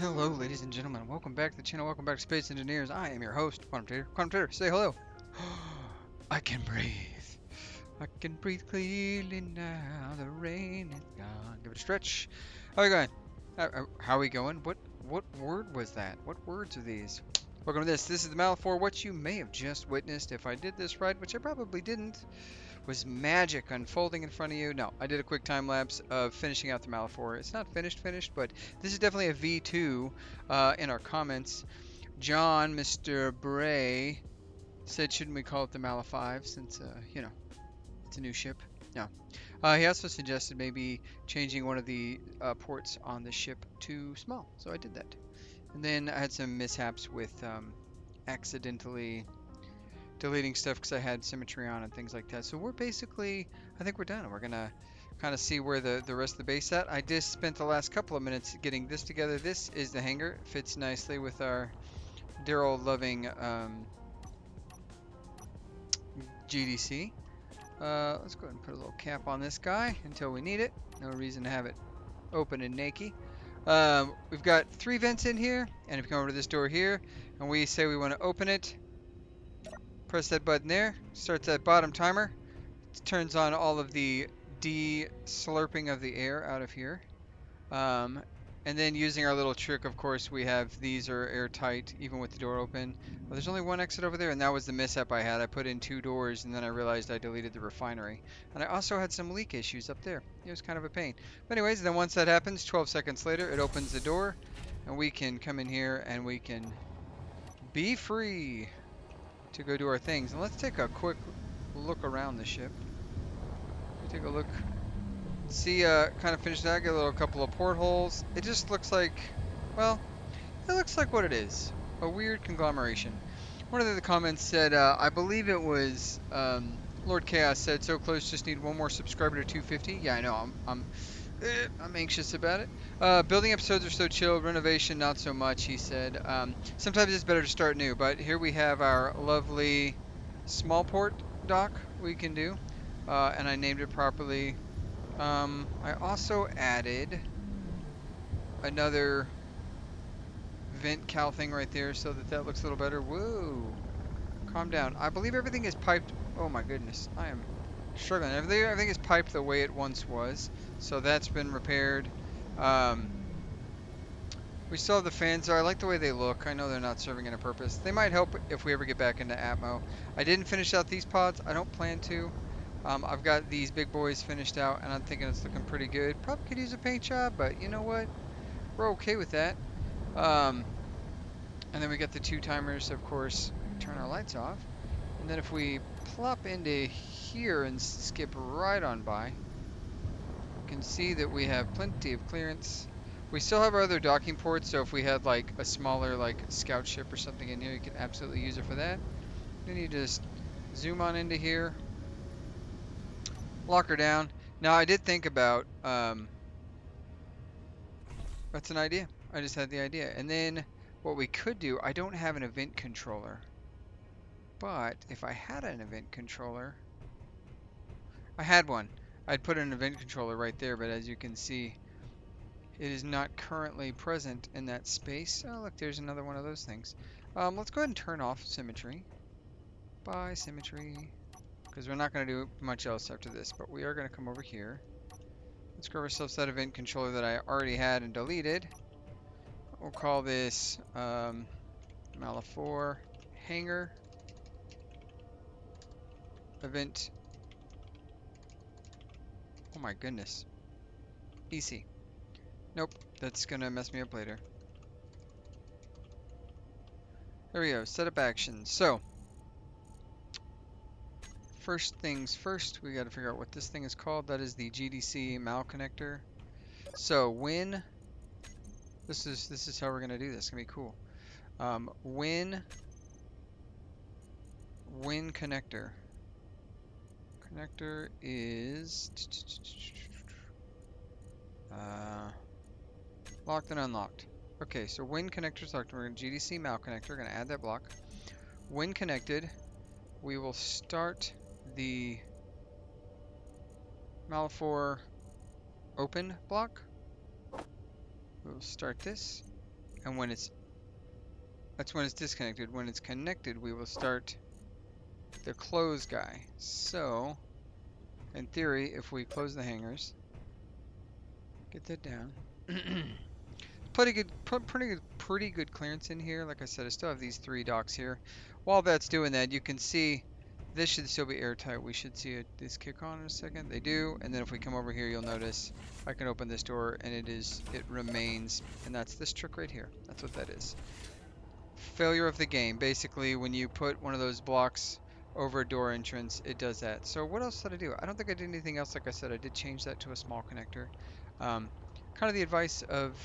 Hello, ladies and gentlemen. Welcome back to the channel. Welcome back to Space Engineers. I am your host, Quantum Trader. Quantum Trader, say hello. I can breathe. I can breathe clearly now. The rain is gone. Give it a stretch. How are you going? How are we going? What word was that? What words are these? Welcome to this. This is the Malaphor. What you may have just witnessed, if I did this right, which I probably didn't, was magic unfolding in front of you. No, I did a quick time lapse of finishing out the Malaphor. It's not finished, but this is definitely a V2 in our comments. John, Mr. Bray, said, shouldn't we call it the Malaph since, you know, it's a new ship? No. He also suggested maybe changing one of the ports on the ship to small, so I did that. And then I had some mishaps with accidentally deleting stuff because I had symmetry on and things like that. So we're basically, I think we're done. We're gonna kind of see where the rest of the base at. I just spent the last couple of minutes getting this together. This is the hangar. It fits nicely with our dear old loving GDC. Let's go ahead and put a little cap on this guy until we need it. No reason to have it open and naked. We've got 3 vents in here, and if you come over to this door here, and we say we want to open it, press that button there, starts that bottom timer, turns on all of the de-slurping of the air out of here. And then using our little trick, of course, we have these are airtight even with the door open. Well, there's only one exit over there, and that was the mishap I had. I put in 2 doors, and then I realized I deleted the refinery. And I also had some leak issues up there. It was kind of a pain. But anyways, then once that happens, 12 seconds later, it opens the door, and we can come in here, and we can be free to go do our things. And let's take a quick look around the ship. Take a look. See, kind of finish that. Get a couple of portholes. It just looks like, well, it looks like what it is. A weird conglomeration. One of the comments said, I believe it was Lord Chaos said, so close, just need one more subscriber to 250. Yeah, I know. I'm anxious about it. Building episodes are so chill. Renovation, not so much, he said. Sometimes it's better to start new, but here we have our lovely small port dock we can do. And I named it properly. I also added another vent cowl thing right there so that looks a little better. Whoa. Calm down. I believe everything is piped. Oh my goodness. I am struggling. Everything is piped the way it once was. So that's been repaired. We still have the fans there. I like the way they look. I know they're not serving any purpose. They might help if we ever get back into Atmo. I didn't finish out these pods. I don't plan to. I've got these big boys finished out, and I'm thinking it's looking pretty good. Probably could use a paint job, but you know what? We're okay with that. And then we got the 2 timers, of course. Turn our lights off. And then if we plop into here and skip right on by, you can see that we have plenty of clearance. We still have our other docking ports, so if we had like a smaller like scout ship or something in here, you can absolutely use it for that. Then you just zoom on into here. Lock her down. Now I did think about, that's an idea. I just had the idea. And then what we could do, I don't have an event controller. But if I had an event controller, I had one. I'd put an event controller right there, but as you can see, it is not currently present in that space. Oh, look, there's another one of those things. Let's go ahead and turn off symmetry. Bye, symmetry. Because we're not going to do much else after this, but we are going to come over here. Let's grab ourselves that event controller that I already had and deleted. We'll call this Malaphor Hangar Event. Oh my goodness. EC. Nope, that's going to mess me up later. There we go, setup actions. So, first things first, we got to figure out what this thing is called. That is the GDC mal connector. So when this is how we're gonna do this. It's gonna be cool. When connector is locked and unlocked. Okay, so when connector is locked, we're going to GDC mal connector. We're gonna add that block. When connected, we will start the Malaphor open block. We'll start this, and that's when it's disconnected. When it's connected, we will start the close guy. So, in theory, if we close the hangars, get that down. Pretty good clearance in here. Like I said, I still have these 3 docks here. While that's doing that, you can see this should still be airtight. We should see this kick on in a second. They do. And then if we come over here, you'll notice I can open this door and it remains. And that's this trick right here. That's what that is. Failure of the game. Basically, when you put one of those blocks over a door entrance, it does that. So what else did I do? I don't think I did anything else. Like I said, I did change that to a small connector. Kind of the advice of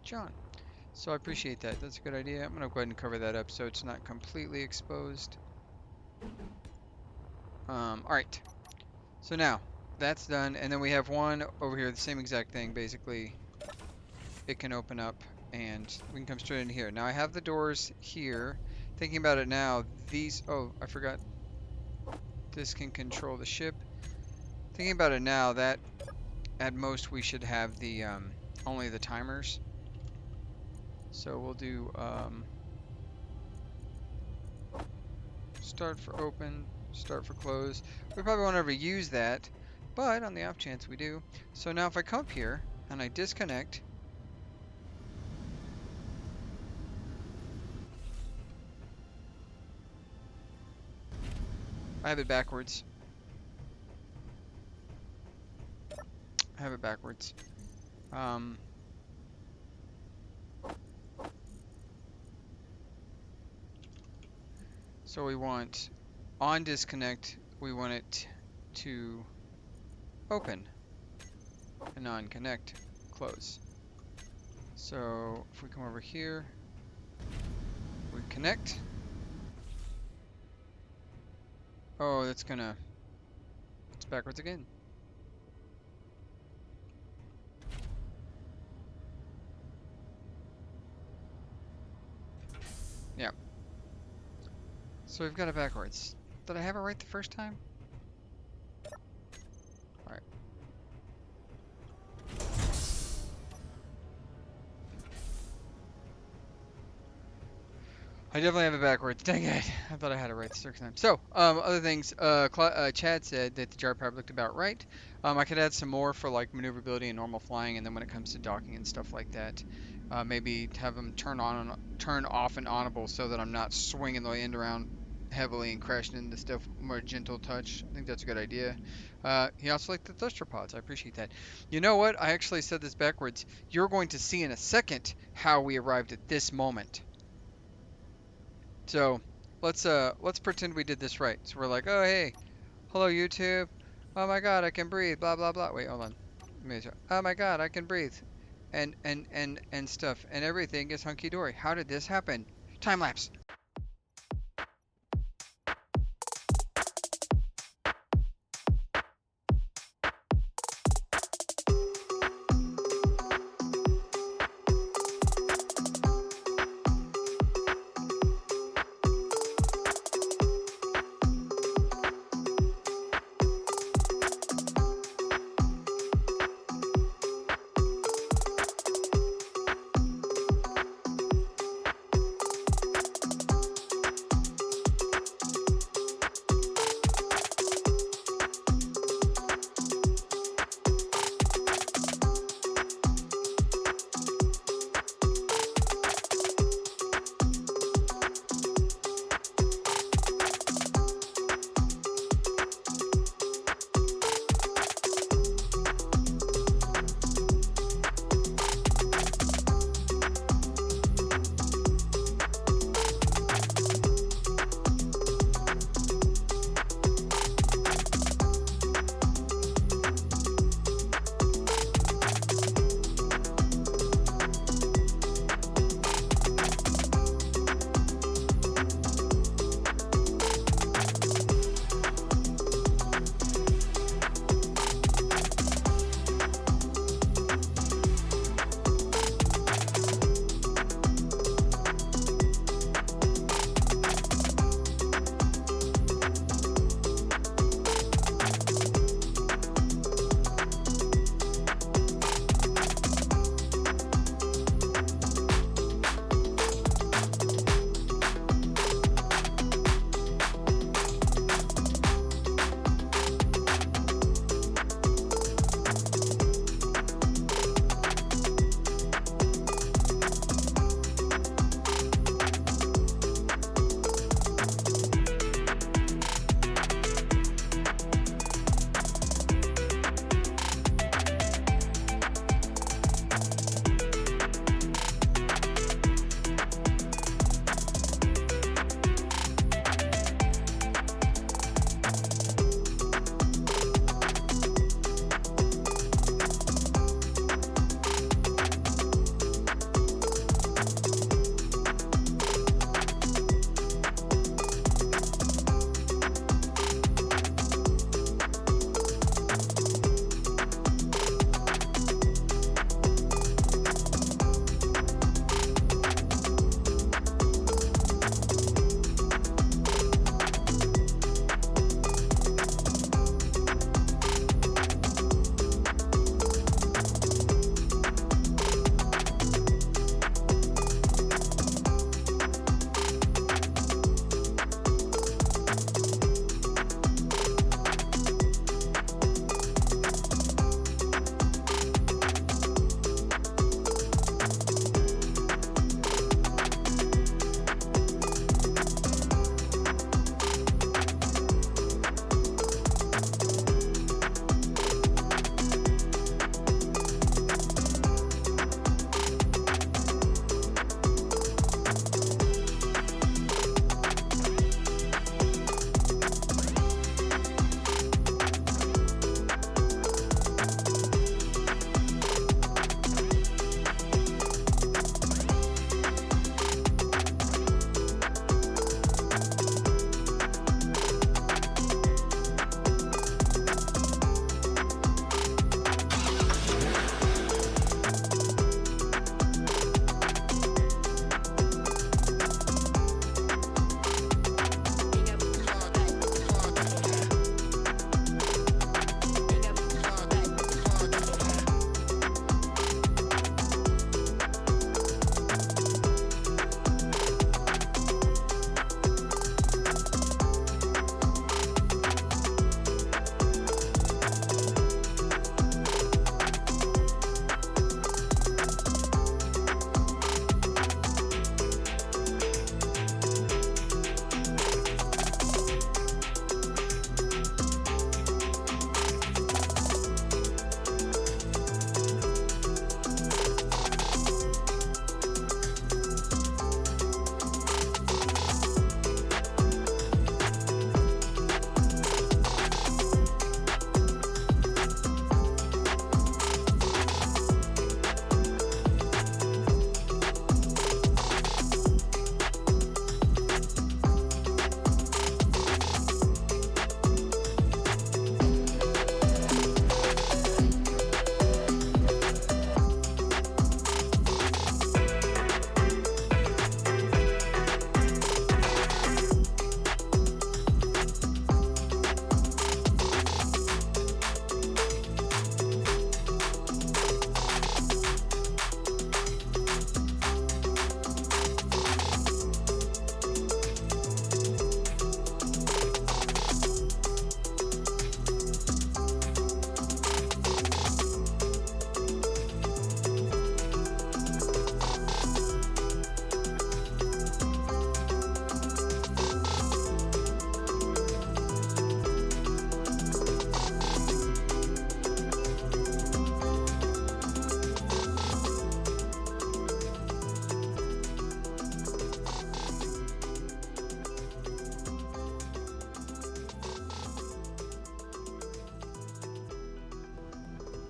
John. So I appreciate that. That's a good idea. I'm gonna go ahead and cover that up so it's not completely exposed. All right. So now that's done, and then we have one over here, the same exact thing. Basically, it can open up, and we can come straight in here. Now I have the doors here. Thinking about it now, these. Oh, I forgot. This can control the ship. Thinking about it now, that at most we should have the only the timers. So we'll do start for open, start for close. We probably won't ever use that, but on the off chance we do. So now if I come up here and I disconnect, I have it backwards. I have it backwards. So we want on disconnect, we want it to open, and on connect, close. So if we come over here, we connect. Oh, it's backwards again. Yeah. So we've got it backwards. Did I have it right the first time? Alright. I definitely have it backwards. Dang it. I thought I had it right the second time. So, other things. Chad said that the jar power looked about right. I could add some more for like maneuverability and normal flying, and then when it comes to docking and stuff like that, maybe have them turn off and onable so that I'm not swinging the end around heavily and crashing into stuff. More gentle touch. I think that's a good idea. He also liked the thruster pods. I appreciate that. You know what? I actually said this backwards. You're going to see in a second how we arrived at this moment. So let's pretend we did this right. So we're like, oh hey, hello YouTube. Oh my God, I can breathe. Blah blah blah. Wait, hold on. Oh my God, I can breathe, and stuff, and everything is hunky dory. How did this happen? Time lapse.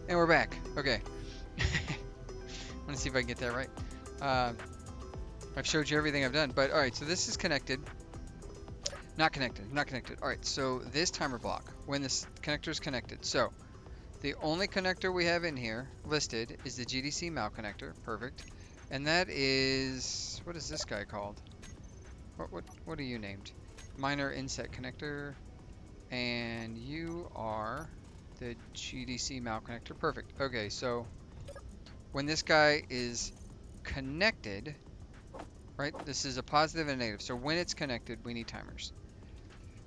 And we're back. Okay. Let's see if I can get that right. I've showed you everything I've done, but alright, so this is connected. Not connected, not connected. Alright, so this timer block, when this connector is connected. So, the only connector we have in here listed is the GDC mal connector. Perfect. And that is, what is this guy called? What are you named? Minor inset connector. And you are the GDC mal connector. Perfect. Okay, so when this guy is connected, right? This is a positive and a negative. So when it's connected, we need timers.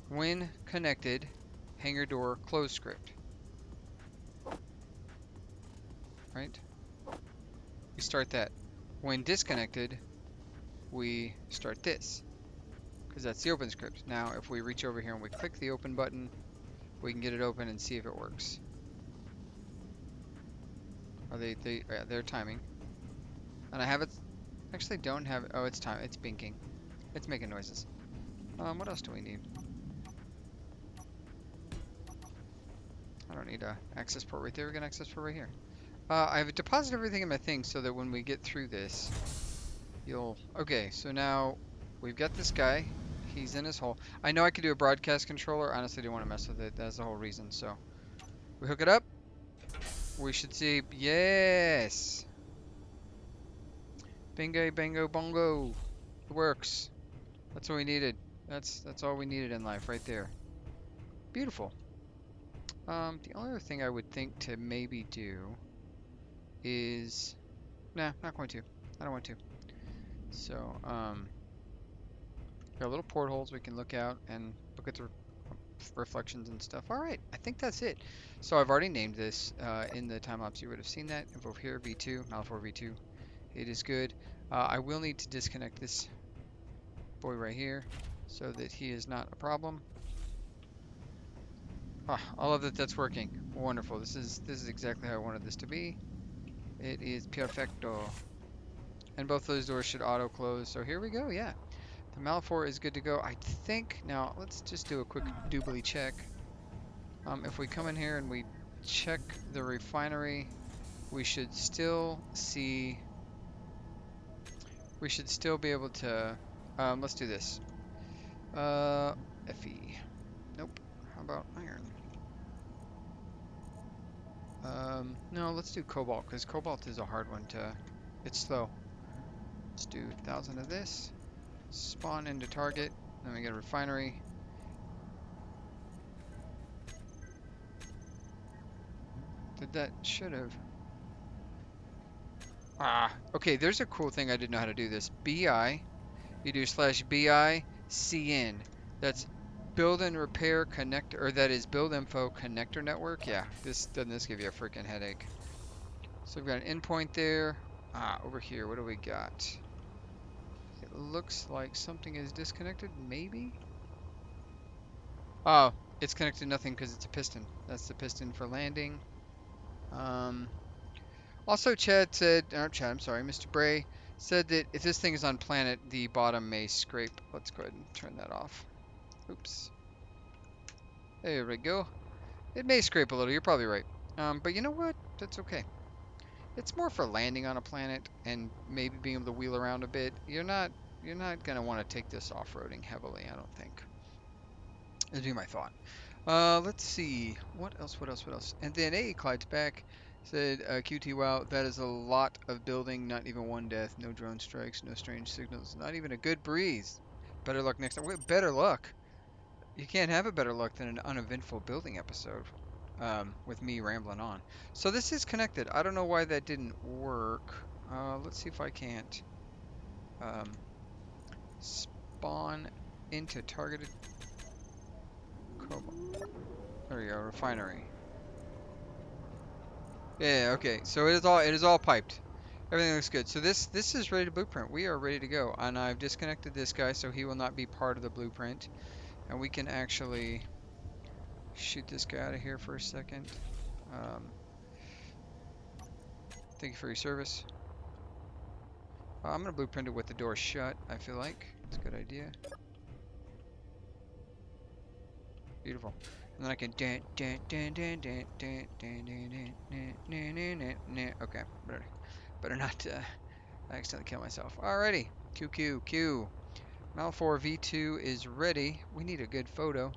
When connected, hangar door close script. Right? We start that. When disconnected, we start this. Because that's the open script. Now, if we reach over here and we click the open button, we can get it open and see if it works. Are they're timing. And I have it. Actually, don't have it. Oh, it's time. It's binking. It's making noises. What else do we need? I don't need a access port right there. We got an access port right here. I've deposited everything in my thing so that when we get through this, you'll... Okay, so now we've got this guy. He's in his hole. I know I could do a broadcast controller. Honestly, didn't want to mess with it. That's the whole reason. So we hook it up. We should see... Yes! Bingo, bango, bongo. It works. That's what we needed. That's all we needed in life right there. Beautiful. The only other thing I would think to maybe do is... Nah, not going to. I don't want to. So, got little portholes we can look out and look at the reflections and stuff. Alright, I think that's it. So I've already named this in the time lapse. You would have seen that. Info here, V2, Malaphor V2. It is good. I will need to disconnect this boy right here so that he is not a problem. I love that that's working. Wonderful. This is exactly how I wanted this to be. It is perfecto. And both those doors should auto close. So here we go. Yeah. The Malaphor is good to go. I think now let's just do a quick doobly check. If we come in here and we check the refinery, we should still see. We should still be able to. Let's do this. Fe. Nope. How about iron? No, let's do cobalt, because cobalt is a hard one to... It's slow. Let's do 1,000 of this. Spawn into target. Then we get a refinery. Should have... Okay, there's a cool thing I didn't know how to do this. BI. You do /BI CN. That's build and repair connector, or that is build info connector network. Yeah, doesn't this give you a freaking headache? So we've got an endpoint there. Over here, what do we got? It looks like something is disconnected, maybe? Oh, it's connected to nothing because it's a piston. That's the piston for landing. Also, Chad said, I'm sorry, Mr. Bray said that if this thing is on planet, the bottom may scrape. Let's go ahead and turn that off. Oops. There we go. It may scrape a little, you're probably right. But you know what? That's okay. It's more for landing on a planet and maybe being able to wheel around a bit. You're not gonna want to take this off-roading heavily, I don't think. That'd be my thought. Let's see. What else? And then Clyde's back. Said, QT, wow, that is a lot of building, not even one death, no drone strikes, no strange signals, not even a good breeze. Better luck next time. Wait, better luck? You can't have a better luck than an uneventful building episode, with me rambling on. So this is connected. I don't know why that didn't work. Let's see if I can't, spawn into targeted cobalt. There we go, refinery. Yeah, okay. So it is all piped. Everything looks good. So this is ready to blueprint. We are ready to go. And I've disconnected this guy so he will not be part of the blueprint. And we can actually shoot this guy out of here for a second. Thank you for your service. I'm gonna blueprint it with the door shut, I feel like. It's a good idea. Beautiful. And then I can okay, better not accidentally kill myself. Alrighty. Q. Malaphor V2 is ready. We need a good photo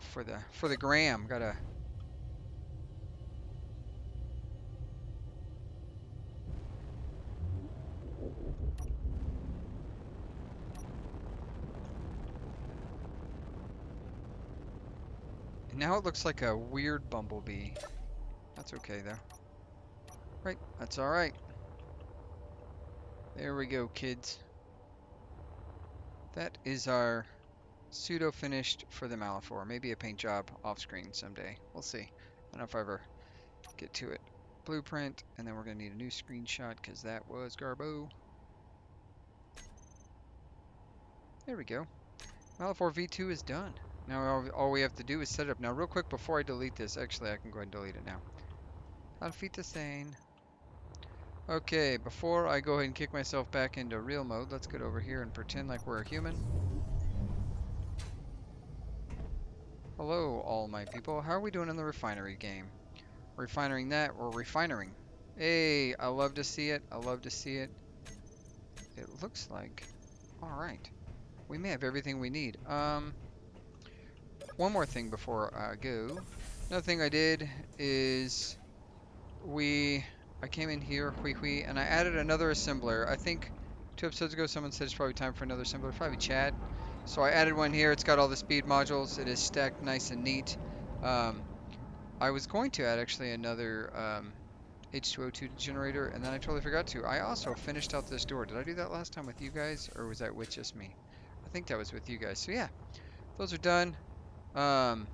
for the gram. Gotta. And now it looks like a weird bumblebee. That's okay though. Right, that's all right. There we go, kids. That is our pseudo finished for the Malaphor. Maybe a paint job off screen someday. We'll see. I don't know if I ever get to it. Blueprint, and then we're gonna need a new screenshot because that was garbo. There we go. Malaphor V2 is done. Now all we have to do is set it up. Now real quick before I delete this, actually I can go ahead and delete it now. Alfita Sane. Okay, before I go ahead and kick myself back into real mode, let's get over here and pretend like we're a human. Hello, all my people. How are we doing in the refinery game? Refining that, or refining. Hey, I love to see it. I love to see it. It looks like... Alright. We may have everything we need. One more thing before I go. Another thing I did is... I came in here, and I added another assembler. I think 2 episodes ago someone said it's probably time for another assembler. Probably Chad. So I added one here. It's got all the speed modules. It is stacked nice and neat. I was going to add actually another H2O2 generator, and then I totally forgot to. I also finished out this door. Did I do that last time with you guys, or was that with just me? I think that was with you guys. So yeah, those are done. What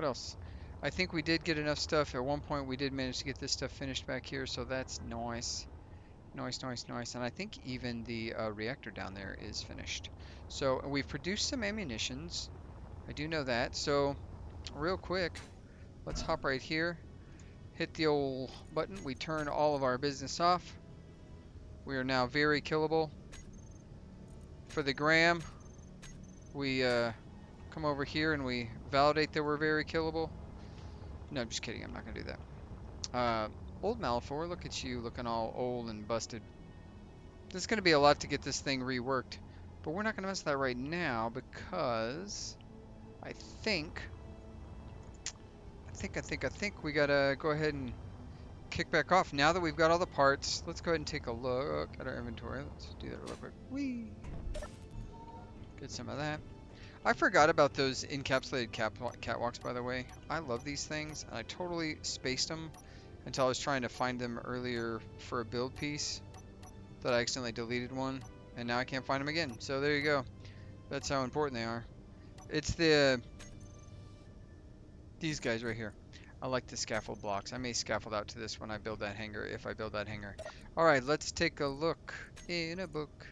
else? I think we did get enough stuff. At one point, we did manage to get this stuff finished back here, so that's nice. Nice. And I think even the reactor down there is finished. So we've produced some ammunitions. I do know that. So real quick, let's hop right here. Hit the old button. We turn all of our business off. We are now very killable. For the gram, we come over here and we validate that we're very killable. No, I'm just kidding. I'm not going to do that. Old Malaphor, look at you looking all old and busted. There's going to be a lot to get this thing reworked. But we're not going to mess with that right now because I think we got to go ahead and kick back off. Now that we've got all the parts, let's go ahead and take a look at our inventory. Let's do that real quick. Whee! Get some of that. I forgot about those encapsulated catwalks, by the way. I love these things, and I totally spaced them until I was trying to find them earlier for a build piece that I accidentally deleted one, and now I can't find them again. So there you go. That's how important they are. It's these guys right here. I like the scaffold blocks. I may scaffold out to this when I build that hangar, if I build that hangar. Alright, let's take a look in a book.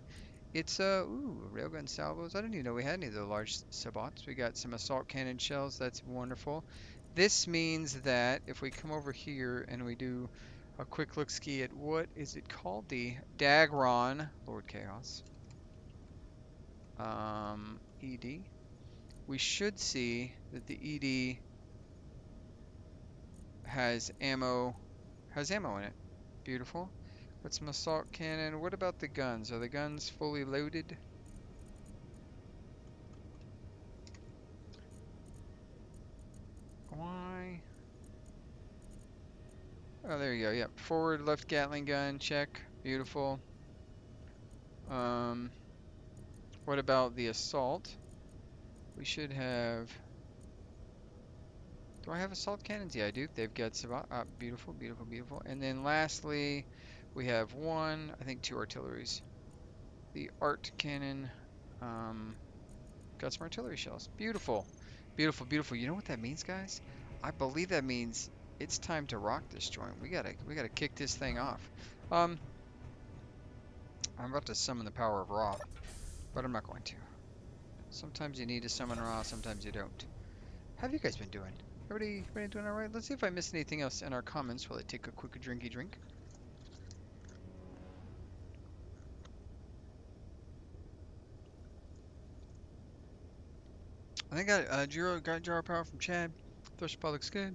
It's ooh, railgun salvos. I didn't even know we had any of the large sabots. We got some assault cannon shells. That's wonderful. This means that if we come over here and we do a quick look ski at what is it called? The Dagron Lord Chaos. ED. We should see that the ED has ammo in it. Beautiful. Got some assault cannon. What about the guns? Are the guns fully loaded? Why? Oh, there you go. Yep. Forward left Gatling gun. Check. Beautiful. What about the assault? We should have... Do I have assault cannons? Yeah, I do. They've got some... beautiful. And then lastly, we have one, I think 2 artilleries. The art cannon. Got some artillery shells. Beautiful. You know what that means, guys? I believe that means it's time to rock this joint. We gotta kick this thing off. I'm about to summon the power of Ra, but I'm not going to. Sometimes you need to summon Ra, sometimes you don't. How have you guys been doing? Everybody doing alright? Let's see if I missed anything else in our comments while I take a quick drinky drink. I think I got jar power from Chad. Thrush spot looks good.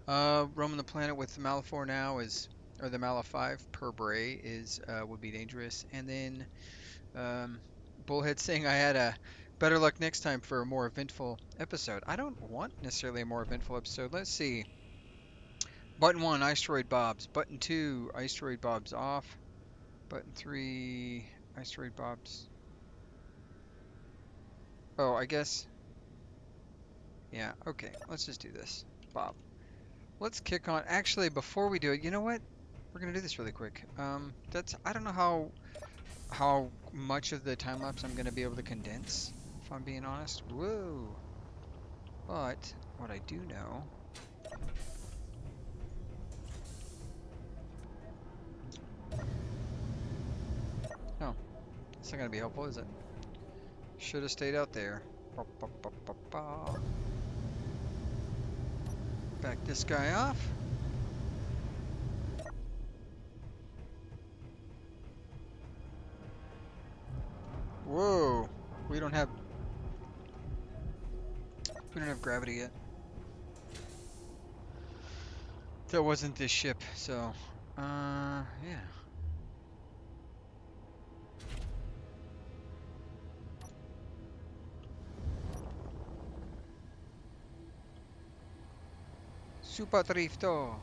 Roaming the planet with the Malaphor now is, or the Malaph 5 per Bray is would be dangerous. And then um, Bullhead saying I had a better luck next time for a more eventful episode. I don't want necessarily a more eventful episode. Let's see. Button 1, Iceroid Bobs. Button 2, Iceroid Bobs off. Button 3, Iceroid Bobs. Oh, I guess. Yeah, okay. Let's just do this. Bob. Let's kick on. Actually, before we do it, you know what? We're gonna do this really quick. I don't know how much of the time lapse I'm gonna be able to condense, if I'm being honest. Whoa. But what I do know. No, it's not gonna be helpful, is it? Should have stayed out there. Ba, ba, ba, ba, ba. Back this guy off. Whoa. We don't have we don't have gravity yet. That wasn't this ship, so yeah. Super drifto.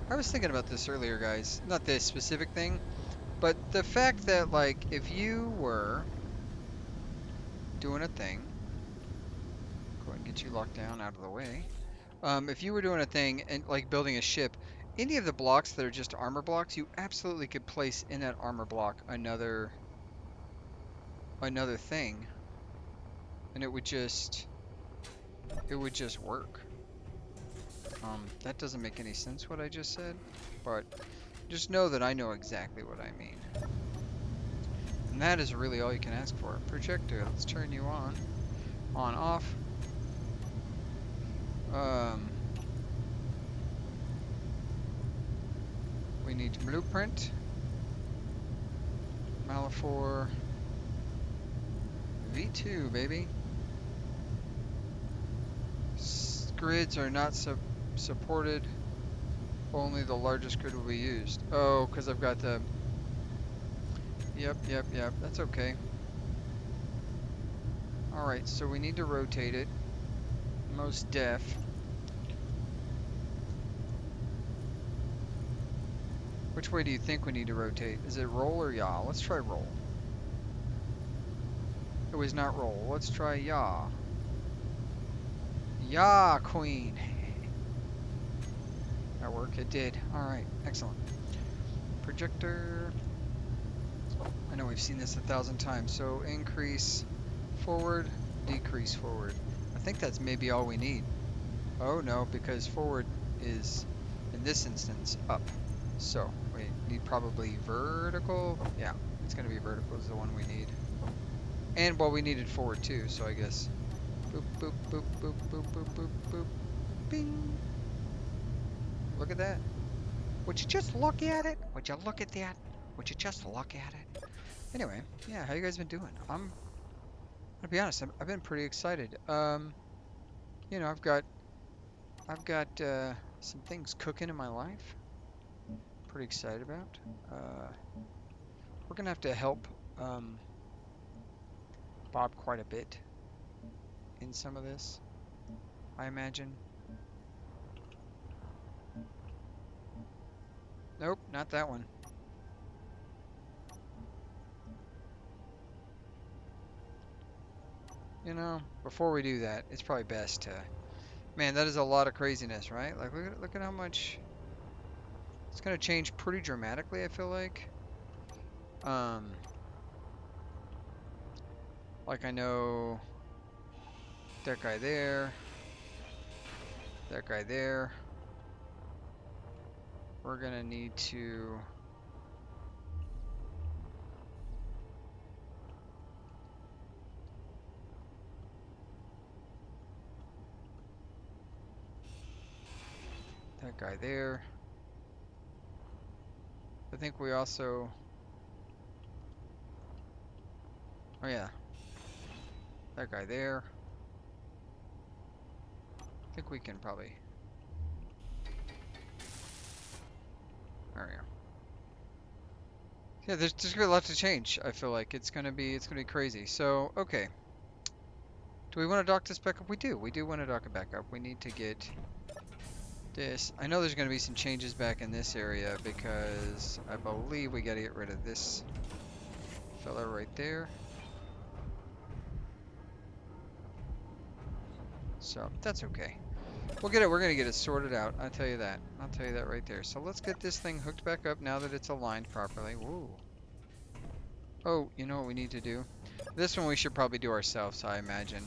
I was thinking about this earlier, guys. Not this specific thing, but the fact that, like, if you were doing a thing, go ahead and get you locked down out of the way. If you were doing a thing and, like, building a ship, any of the blocks that are just armor blocks, you absolutely could place in that armor block another thing, and it would just work. That doesn't make any sense what I just said, but just know that I know exactly what I mean. And that is really all you can ask for. Projector, let's turn you on. On, off. We need blueprint. Malaphor. V2, baby. Grids are not supported. Only the largest grid will be used. Oh, because I've got the... Yep. That's okay. Alright, so we need to rotate it. Most def. Which way do you think we need to rotate? Is it roll or yaw? Let's try roll. It was not roll. Let's try yaw. Yaw, queen. That work? It did. Alright, excellent. Projector. I know we've seen this 1,000 times. So increase forward, decrease forward. I think that's maybe all we need. Oh no, because forward is, in this instance, up. So we need probably vertical. Yeah, it's going to be vertical is the one we need. And well, we needed forward too, so I guess. Boop, boop, boop, boop, boop, boop, boop, boop. Bing. Look at that. Would you just look at it? Would you look at that? Would you just look at it? Anyway, yeah, how you guys been doing? I'm gonna be honest, I've been pretty excited. You know, I've got some things cooking in my life. Pretty excited about. We're gonna have to help Bob quite a bit in some of this, I imagine. Nope, not that one. You know, before we do that, it's probably best to... Man, that is a lot of craziness, right? Like, look at how much... It's gonna change pretty dramatically, I feel like. Like I know that guy there, that guy there. We're gonna need to... That guy there. I think we also... Oh yeah, that guy there. I think we can probably... There we go. Yeah, there's gonna be a lot to change. I feel like it's gonna be crazy. So okay, do we want to dock this back up? We do. We do want to dock it back up. We need to get this. I know there's gonna be some changes back in this area because I believe we gotta get rid of this fella right there. So that's okay. We'll get it. We're gonna get it sorted out. I'll tell you that. I'll tell you that right there. So let's get this thing hooked back up now that it's aligned properly. Woo. Oh, you know what we need to do? This one we should probably do ourselves, I imagine.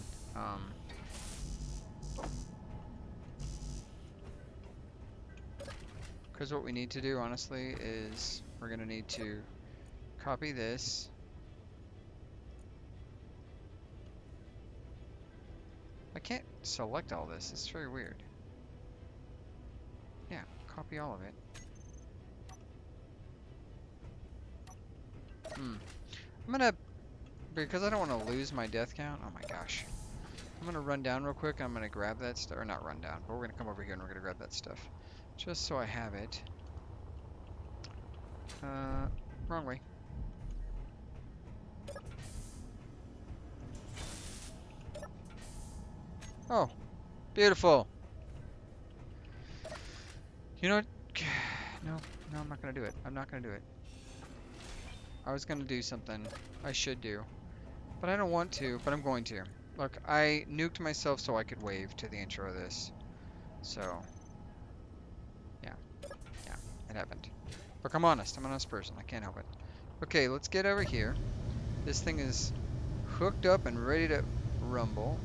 Because what we need to do, honestly, is we're gonna need to copy this. I can't select all this. It's very weird. Yeah, copy all of it. I'm gonna, because I don't want to lose my death count. Oh my gosh. I'm gonna run down real quick. I'm gonna grab that stuff, or not run down, but we're gonna come over here and we're gonna grab that stuff, just so I have it. Wrong way. Oh, beautiful. You know what? No, I'm not gonna do it. I'm not gonna do it. I was gonna do something I should do, but I don't want to, but I'm going to. Look, I nuked myself so I could wave to the intro of this. So, yeah, it happened. Look, I'm honest. I'm an honest person. I can't help it. Okay, let's get over here. This thing is hooked up and ready to rumble.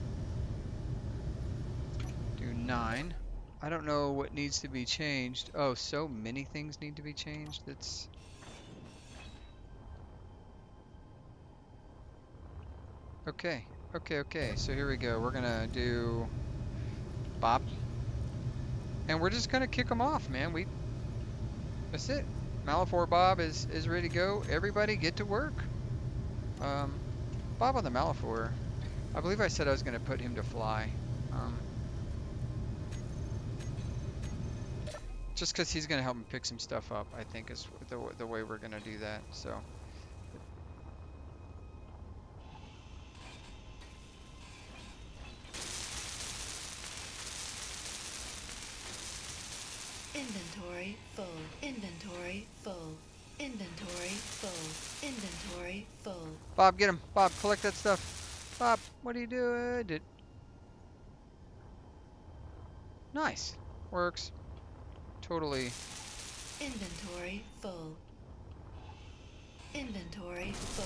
Do 9. I don't know what needs to be changed. Oh, so many things need to be changed. That's... Okay. So here we go. We're gonna do Bob. And we're just gonna kick them off, man. That's it. Malaphor Bob is ready to go. Everybody get to work. Bob on the Malaphor. I believe I said I was gonna put him to fly. Just because he's gonna help me pick some stuff up, I think is the way we're gonna do that. So. Inventory full. Inventory full. Inventory full. Inventory full. Bob, get him. Bob, collect that stuff. Bob, what are you doing? Nice. Works. Totally. Inventory full. Inventory full.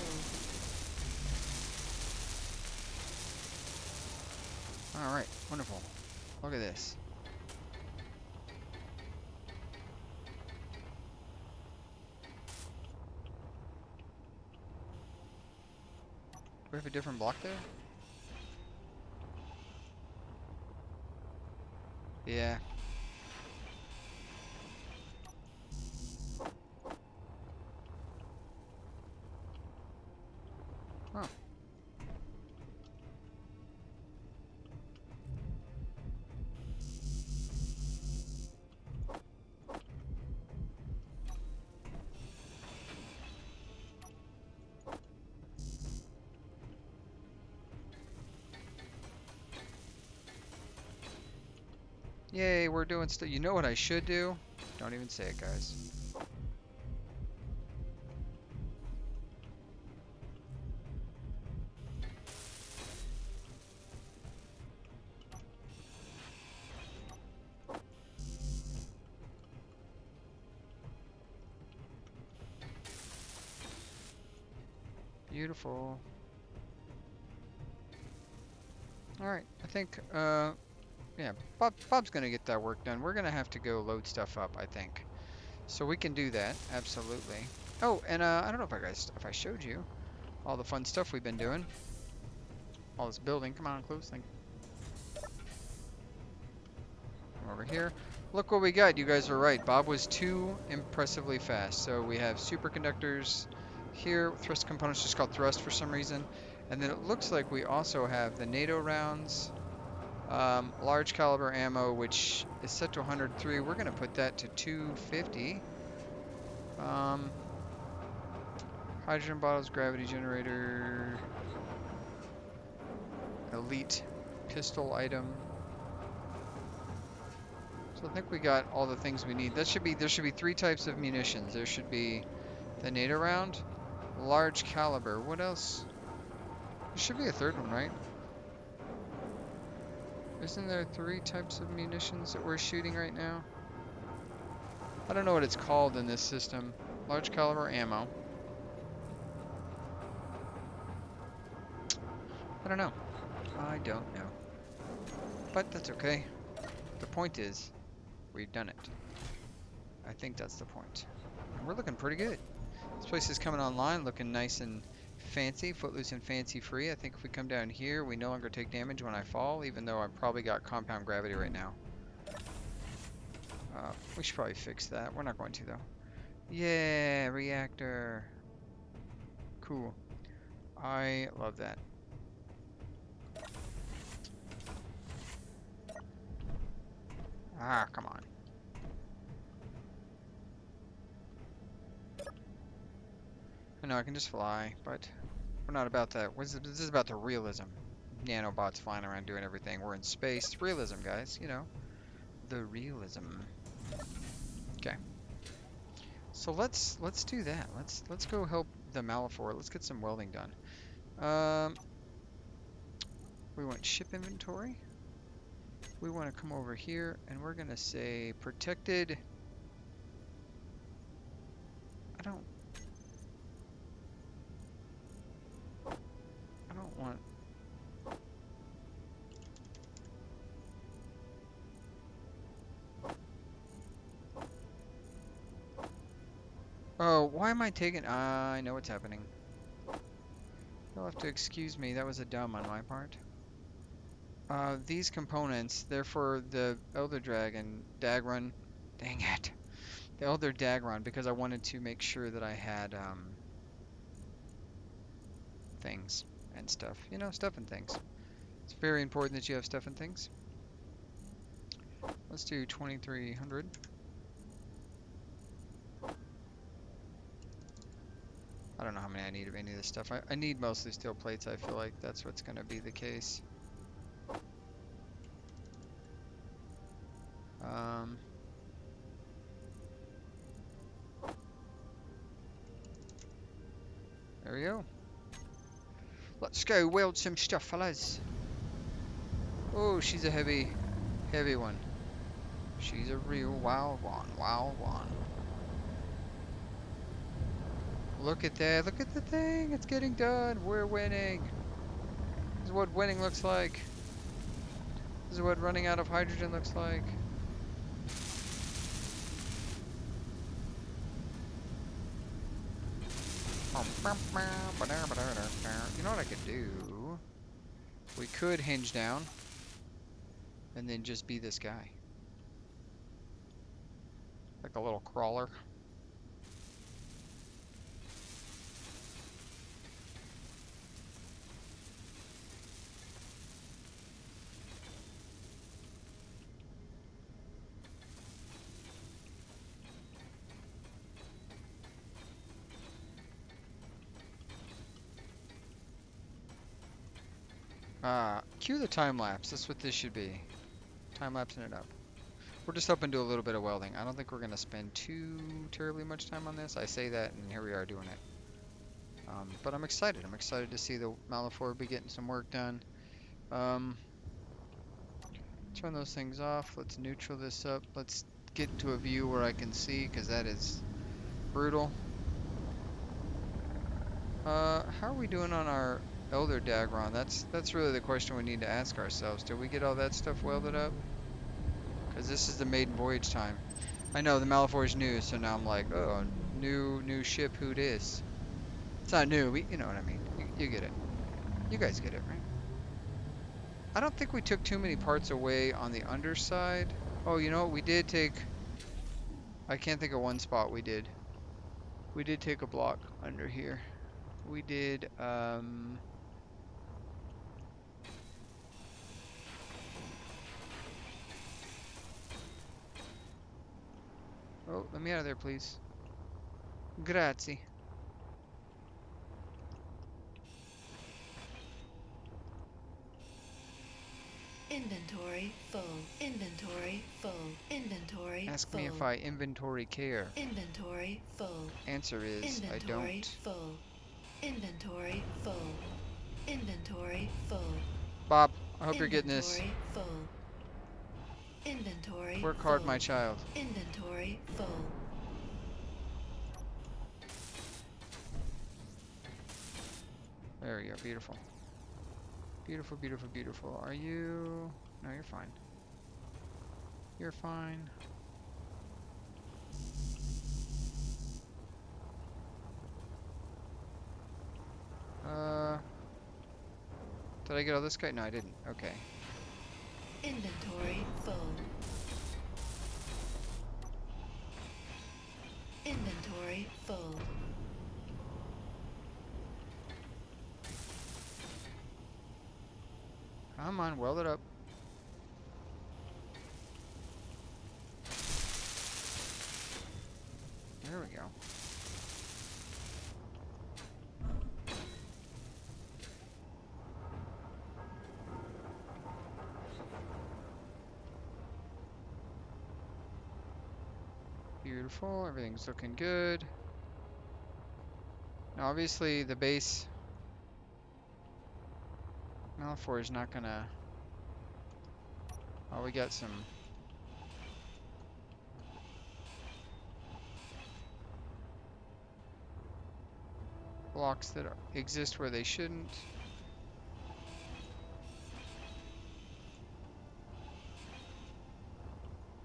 Alright, wonderful. Look at this. Do we have a different block there? Yeah. Huh. Yay, we're doing stuff. You know what I should do? Don't even say it, guys. Beautiful. Alright, I think, yeah, Bob's gonna get that work done. We're gonna have to go load stuff up, I think. So we can do that, absolutely. Oh, and I don't know if I showed you all the fun stuff we've been doing. All this building. Come on, close thing. Come over here. Look what we got. You guys were right. Bob was too impressively fast. So we have superconductors here. Thrust components just called thrust for some reason. And then it looks like we also have the NATO rounds, large caliber ammo, which is set to 103. We're going to put that to 250. Um, hydrogen bottles, gravity generator, elite pistol item. So I think we got all the things we need. There should be 3 types of munitions. There should be the NATO round, large caliber. What else? There should be a third one, right? Isn't there 3 types of munitions that we're shooting right now? I don't know what it's called in this system. Large caliber ammo. I don't know. I don't know. But that's okay. The point is, we've done it. I think that's the point. And we're looking pretty good. This place is coming online, looking nice and fancy, footloose and fancy free. I think if we come down here, we no longer take damage when I fall, even though I've probably got compound gravity right now. We should probably fix that. We're not going to, though. Yeah, reactor. Cool. I love that. Ah, come on. I know I can just fly, but we're not about that. This is about the realism. Nanobots flying around doing everything. We're in space. It's realism, guys. You know, the realism. Okay. So let's do that. Let's go help the Malaphor. Let's get some welding done. We want ship inventory. We want to come over here and we're gonna say protected. I don't want. Oh, why am I taking? I know what's happening. You'll have to excuse me. That was a dumb on my part. These components, they're for the Elder Dagron. Dang it. The Elder Dagron, because I wanted to make sure that I had things and stuff. You know, stuff and things. It's very important that you have stuff and things. Let's do 2300. I don't know how many I need of any of this stuff. I need mostly steel plates. I feel like that's what's going to be the case. There we go. Let's go weld some stuff, fellas. Oh, she's a heavy one. She's a real wild one. Look at that. Look at the thing. It's getting done. We're winning. This is what winning looks like. This is what running out of hydrogen looks like. You know what I could do? We could hinge down and then just be this guy. Like a little crawler. Cue the time lapse. That's what this should be. Time lapsing it up. We're just hoping to do a little bit of welding. I don't think we're going to spend too terribly much time on this. I say that, and here we are doing it. But I'm excited. I'm excited to see the Malaphor be getting some work done. Turn those things off. Let's neutral this up. Let's get to a view where I can see, because that is brutal. How are we doing on our Elder Dagron? That's really the question we need to ask ourselves. Did we get all that stuff welded up? Because this is the maiden voyage time. I know the Malaphor is new, so now I'm like, oh, new ship. Who dis? It's not new. You know what I mean. You get it. You guys get it, right? I don't think we took too many parts away on the underside. Oh, you know what? We did take... I can't think of one spot we did. We did take a block under here. We did, oh, let me out of there, please. Grazie. Inventory full. Inventory full. Inventory Ask full. me if I inventory care. Inventory full. Answer is, I Inventory don't. full. Inventory full. Inventory full. Bob, I hope you're getting this. Inventory full. Inventory Work hard, full. my child. Inventory full. There we go, beautiful. Beautiful, beautiful, beautiful. Are you... No, you're fine. You're fine. Did I get all this guy? No, I didn't. Okay. Inventory full. Inventory full. Come on, weld it up. There we go. Beautiful, everything's looking good. Now obviously the base Malaphor is not gonna... Oh, we got some blocks that exist where they shouldn't.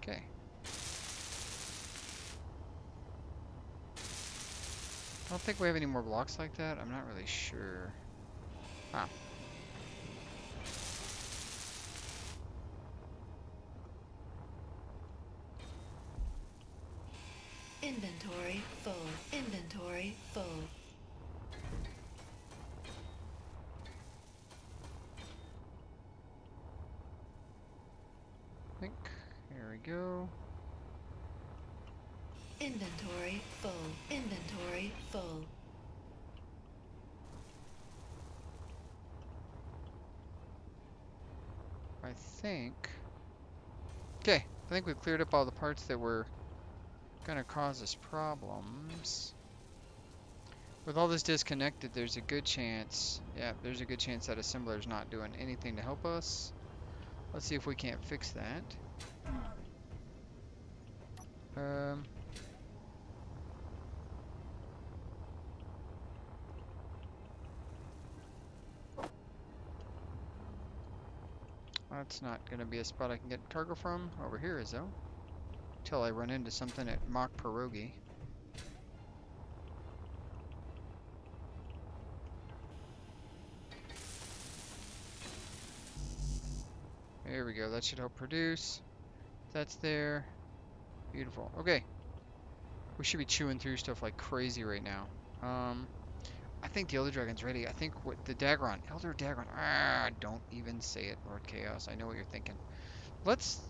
Okay. I don't think we have any more blocks like that. I'm not really sure. Ah. Inventory full. Inventory full. Think. Here we go. Inventory full. Inventory full. I think... Okay, I think we've cleared up all the parts that were gonna cause us problems. With all this disconnected, there's a good chance... Yeah, there's a good chance that assembler's not doing anything to help us. Let's see if we can't fix that. That's not gonna be a spot I can get cargo from. Over here is though. Till I run into something at Mock Pierogi. There we go. That should help produce. That's there. Beautiful. Okay. We should be chewing through stuff like crazy right now. I think the Elder Dragon's ready. I think what the Dagron, Elder Dagron. Ah, don't even say it, Lord Chaos. I know what you're thinking. Let's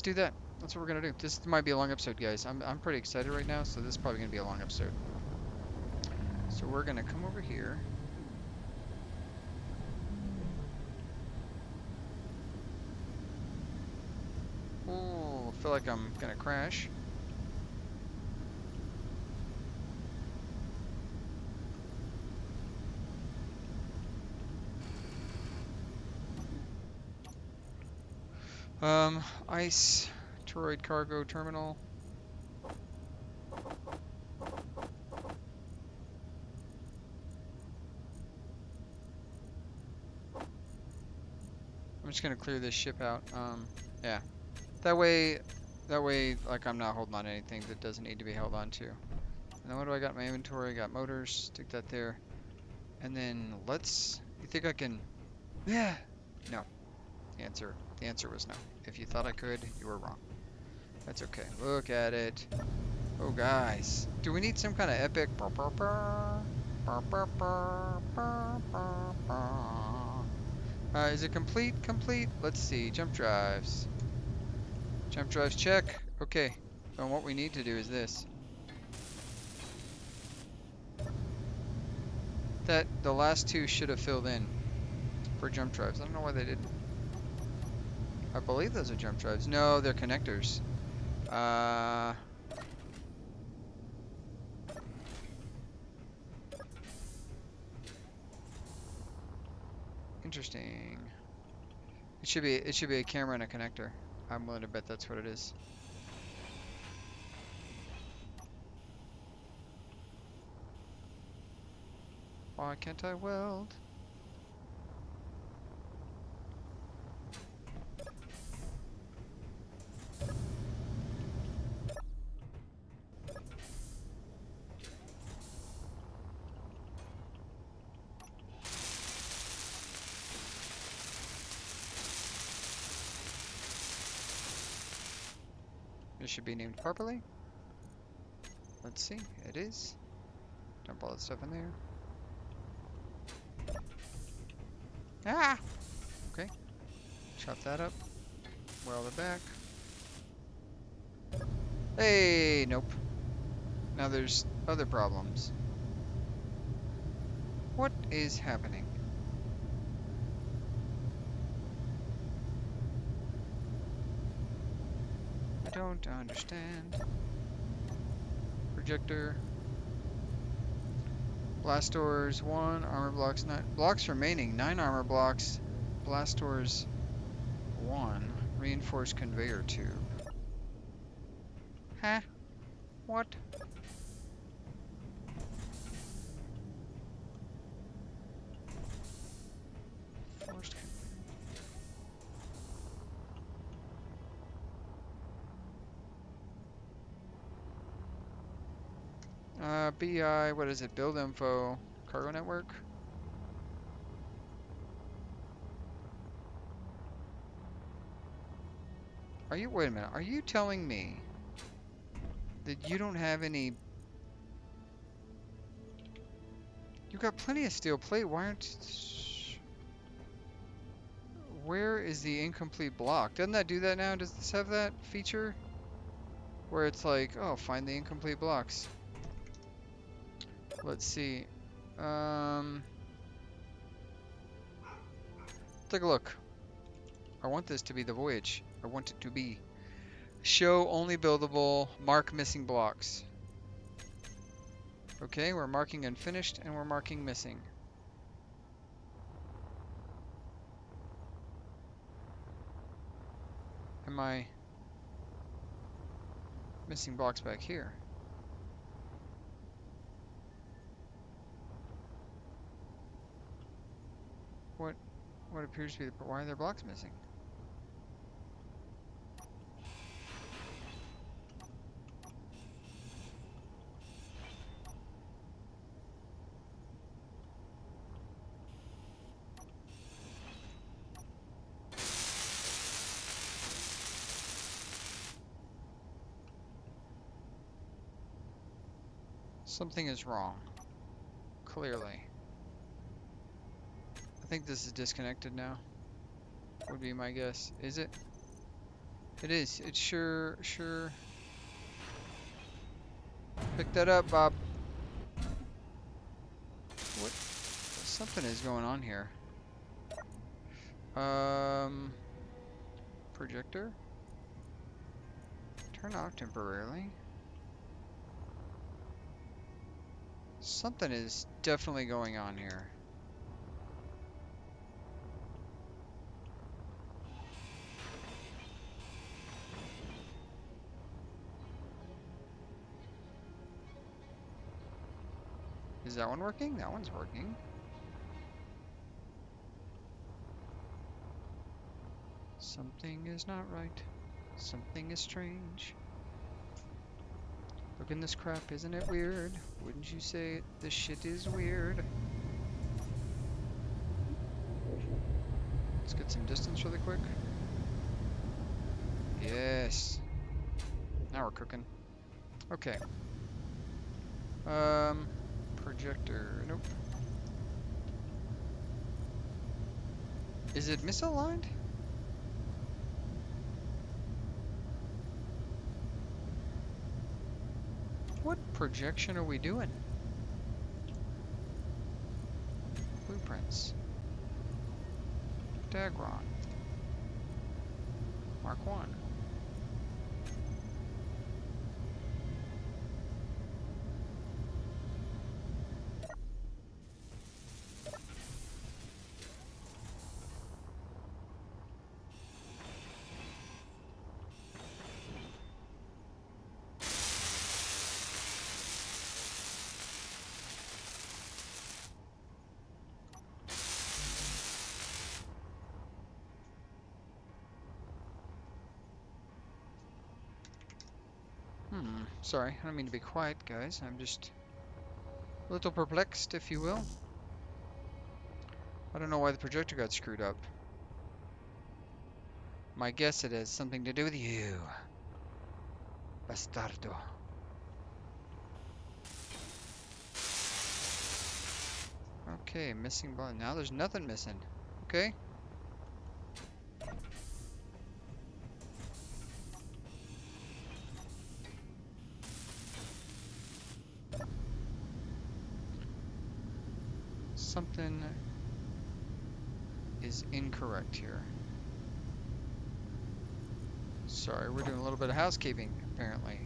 do that. That's what we're gonna do. This might be a long episode, guys. I'm pretty excited right now, so this is probably gonna be a long episode. So we're gonna come over here. Oh, I feel like I'm gonna crash. Ice Toroid Cargo Terminal. I'm just gonna clear this ship out. Yeah. That way, like I'm not holding on to anything that doesn't need to be held on to. And then what do I got in my inventory? I got motors. Stick that there. And then let's. You think I can? Yeah. No. The answer was no. If you thought I could, you were wrong. That's okay. Look at it. Oh, guys. Do we need some kind of epic? Is it complete? Complete? Let's see. Jump drives. Jump drives, check. Okay. And what we need to do is this. The last two should have filled in for jump drives. I don't know why they didn't. I believe those are jump drives. No, they're connectors. Interesting. It should be a camera and a connector. I'm willing to bet that's what it is. Why can't I weld? It should be named properly. Let's see. It is. Dump all that stuff in there. Ah! Okay. Chop that up. Weld it back. Hey! Nope. Now there's other problems. What is happening? I don't understand. Projector. Blast doors 1, armor blocks 9. Blocks remaining 9 armor blocks. Blast doors 1. Reinforced conveyor tube. Huh? What? Forced BI, what is it? Build info, cargo network. Wait a minute, are you telling me that you don't have any, you got plenty of steel plate, why aren't, where is the incomplete block? Doesn't that do that now? Does this have that feature? Where it's like, oh, find the incomplete blocks. Let's see. Take a look. I want this to be the voyage. I want it to be. Show only buildable, mark missing blocks. Okay, we're marking unfinished and we're marking missing. Am I missing blocks back here? What appears to be why are there blocks missing? Something is wrong. Clearly. I think this is disconnected now. Would be my guess. Is it? It is. It's sure. Pick that up, Bob. What? Something is going on here. Projector? Turn off temporarily. Something is definitely going on here. Is that one working? That one's working. Something is not right. Something is strange. Look in this crap, isn't it weird? Wouldn't you say it? This shit is weird. Let's get some distance really quick. Yes. Now we're cooking. Okay. Projector. Nope. Is it misaligned? What projection are we doing? Blueprints. Dagron. Mark 1. Sorry, I don't mean to be quiet, guys. I'm just a little perplexed, if you will. I don't know why the projector got screwed up. My guess it has something to do with you. Bastardo. Okay, missing button. Now there's nothing missing. Okay. Something is incorrect here. Sorry, we're doing a little bit of housekeeping, apparently.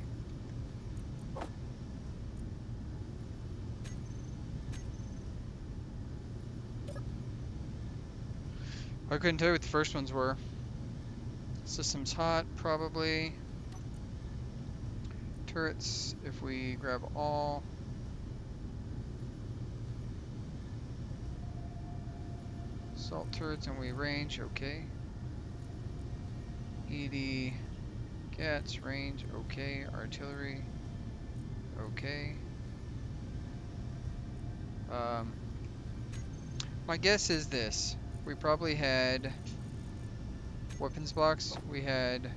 I couldn't tell you what the first ones were. System's hot, probably. Turrets, if we grab all. Assault turrets and we range, okay. ED, cats, range, okay. Artillery, okay. My guess is this. We probably had weapons box. We had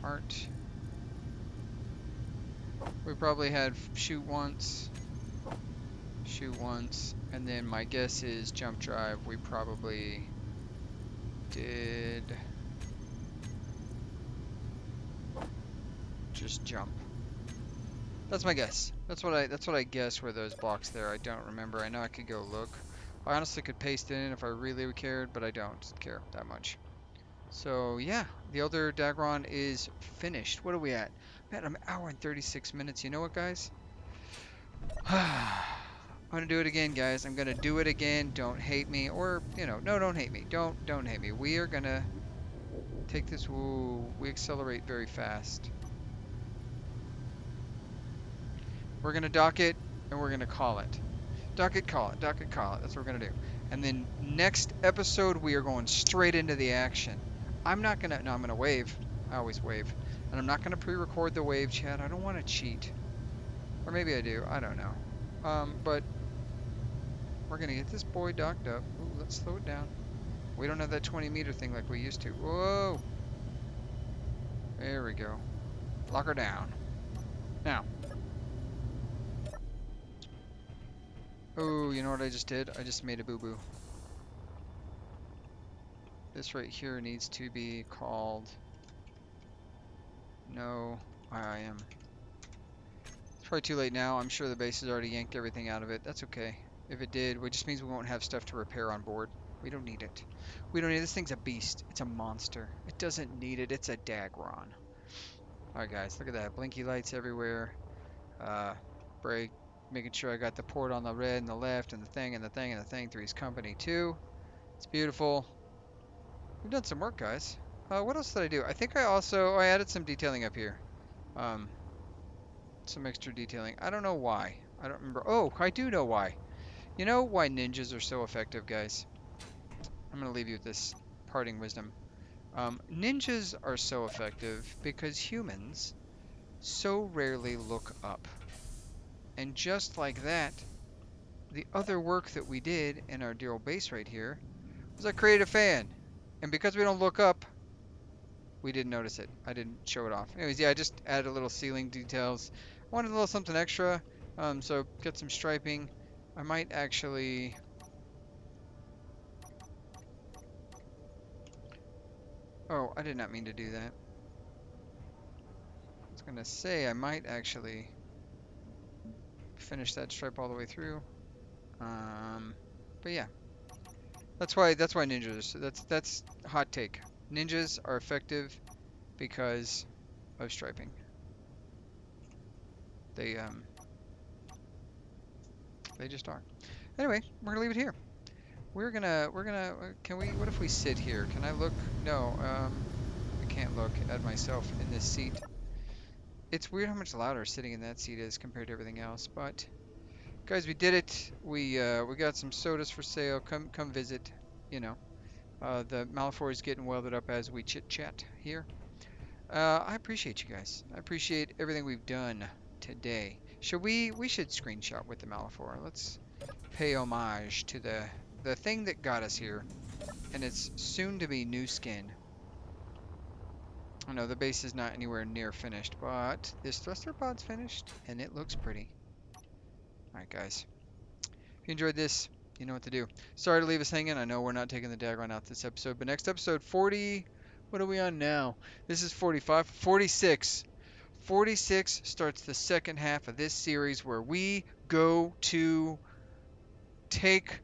art. We probably had shoot once, and then my guess is jump drive. We probably did just jump. That's my guess. That's what I guess were those blocks there. I don't remember. I know I could go look. I honestly could paste it in if I really cared, but I don't care that much. So yeah, the Elder Dagron is finished. What are we at? Man, I'm an hour and 36 minutes. You know what, guys? I'm gonna do it again, guys. I'm gonna do it again. Don't hate me, or no, don't hate me. Don't hate me. We are gonna take this. Woo, we accelerate very fast. We're gonna dock it, and we're gonna call it. Dock it, call it. Dock it, call it. That's what we're gonna do. And then next episode, we are going straight into the action. I'm not gonna. No, I'm gonna wave. I always wave, and I'm not gonna pre-record the wave chat. I don't want to cheat, or maybe I do. I don't know. But we're gonna get this boy docked up. Ooh, let's slow it down. We don't have that 20-meter thing like we used to. Whoa! There we go. Lock her down. Now. Oh, you know what I just did? I just made a boo-boo. This right here needs to be called... No, I am. It's probably too late now. I'm sure the base has already yanked everything out of it. That's okay. If it did, it just means we won't have stuff to repair on board. We don't need it. We don't need it. This thing's a beast. It's a monster. It doesn't need it. It's a Dagron. Alright guys, look at that. Blinky lights everywhere. Brake. Making sure I got the port on the red and the left and the thing and the thing and the thing. Three's company too. It's beautiful. We've done some work, guys. What else did I do? I think I also... I added some detailing up here. Some extra detailing. I don't know why. I don't remember. Oh, I do know why. You know why ninjas are so effective, guys? I'm going to leave you with this parting wisdom. Ninjas are so effective because humans so rarely look up. And just like that, the other work that we did in our dear old base right here was I created a fan. And because we don't look up, we didn't notice it. I didn't show it off. Anyways, yeah, I just added a little ceiling details. I wanted a little something extra, so get some striping. I might actually... Oh, I did not mean to do that. I was gonna say I might actually finish that stripe all the way through. But yeah, that's why ninjas. That's hot take. Ninjas are effective because of striping. They just are. Anyway, we're gonna leave it here. Can we, what if we sit here? Can I look? No, I can't look at myself in this seat. It's weird how much louder sitting in that seat is compared to everything else, but guys, we did it. We got some sodas for sale. Come visit, you know. The Malaphor is getting welded up as we chit chat here. I appreciate you guys. I appreciate everything we've done today. We should screenshot with the Malaphor. Let's pay homage to the thing that got us here, and it's soon to be new skin. I know the base is not anywhere near finished, but this thruster pod's finished, and it looks pretty. Alright guys, if you enjoyed this, you know what to do. Sorry to leave us hanging. I know we're not taking the Dagron out this episode, but next episode, 40... What are we on now? This is 45. 46. 46 starts the second half of this series where we go to take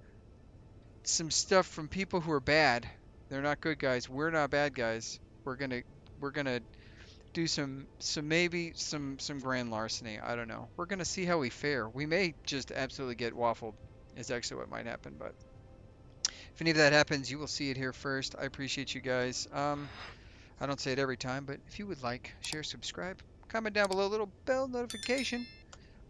some stuff from people who are bad. They're not good guys. We're not bad guys. We're gonna do some grand larceny. I don't know. We're gonna see how we fare. We may just absolutely get waffled, is actually what might happen, but if any of that happens, you will see it here first. I appreciate you guys. I don't say it every time, but if you would like, share, subscribe, comment down below, little bell notification.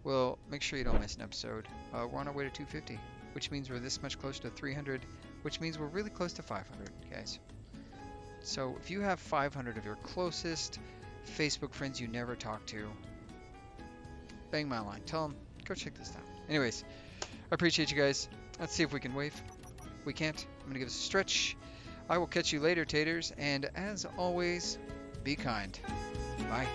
Well, make sure you don't miss an episode. We're on our way to 250, which means we're this much close to 300, which means we're really close to 500, guys. So if you have 500 of your closest Facebook friends you never talk to, bang my line. Tell them, go check this out. Anyways, I appreciate you guys. Let's see if we can wave. We can't. I'm going to give us a stretch. I will catch you later, taters. And as always, be kind. Bye.